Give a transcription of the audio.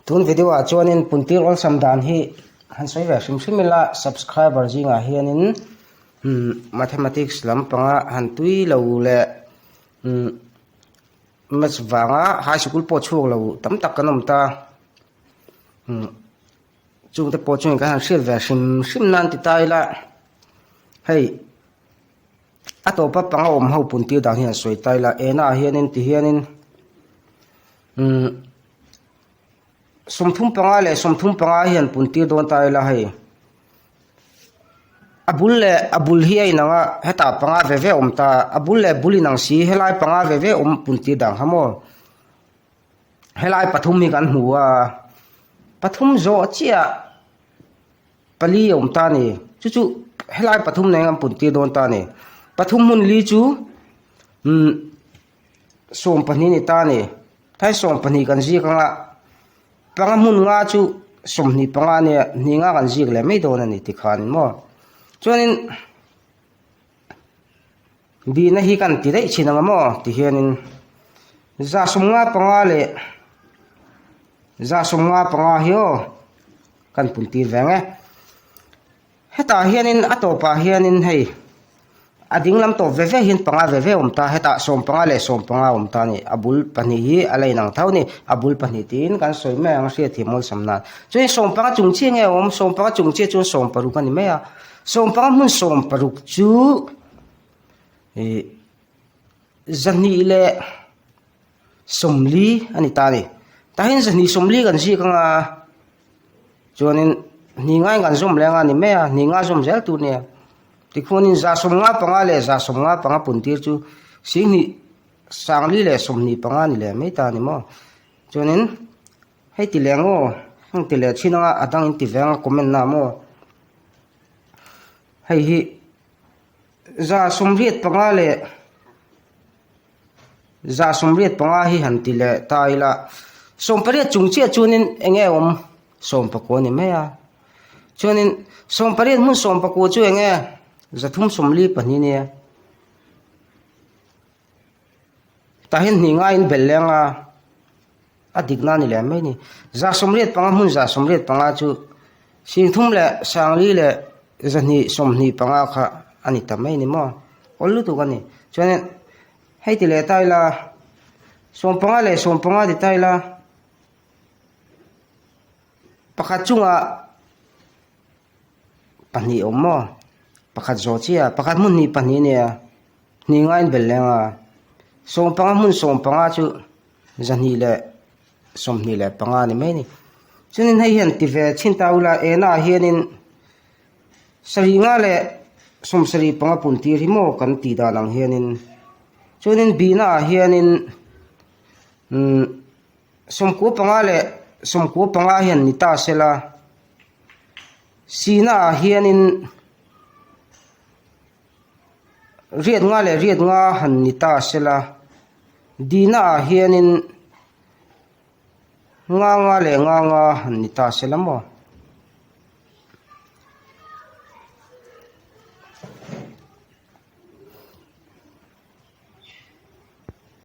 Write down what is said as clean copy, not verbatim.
tun video a chuanin puntir ol samdan hi han soi ve hrimhrimila subscriber jinga hianin mathematics lampanga han tui lo le maths wanga high school po chuk lo tam tak kanom ta chung te po chung ka han hriat ve hrim nan ti tai la hei atopa panga om ho puntir dang hian soi tai la ena hianin ti hianin somthum panga hian puntir don tai la hei abul hi ai nanga heta panga ve om ta abul le bulinang si helai panga ve om puntir dang hamo helai pathum mi kan huwa pathum zo chia pali om ta ni chu helai pathum ne ngam puntir don ta ni pathum mun li chu som pani ni ta ni thai som pani kan ji kanga panga mun nga chu som ni panga ne ni nga kan ji le mai don ani ti khan mo chuanin bi na hi kan ti dei chinanga mo ti hianin za som nga panga hio kan puntir venge heta hianin atopa hianin hei ading lam to ve hin panga ve om ta heta som panga le som panga om ta ni abul pani hi alai nang thau ni abul pani tin kan soi me ang hria thimol samna chuin som panga chung chi nge om som panga chung chi chu som paru kan ni me a som panga mun som paruk chu zani le somli ani ta ni tahin zani somli kan ji kanga chuanin ni ngai kan som lenga ni me a ni nga som zel tu ne tikhunin za som nga panga puntir chu singni sangli le somni panga ni le mai ta ni mo chuanin hei ti lengo hang ti le chinanga adang in ti veng comment na mo hei hi za somriat panga hi han ti le taila sompariat chungchia chunin enge om sompako ni me a chuanin sompariat mun sompako chu enge zathum somli pani ne tahin ni nga in belenga adigna ni le mai ni za somriat panga chu singthum le sangli le zani somni panga kha ani tamai ni mo ollu tu gani chuan hei ti le taila som panga di taila pakhat chunga pani ommo pakhat zo chia pakhat mun ni pani ne ni ngain belenga som panga chu zani le somni le panga ni mai ni chunin hei hian ti ve chin taula ena hianin sari nga le som sari panga puntir hi mo kan ti da lang hianin chunin bina hianin somku panga hian ni ta sela sina hianin riat nga han ni ta sela dina hianin nga han ni ta sela mo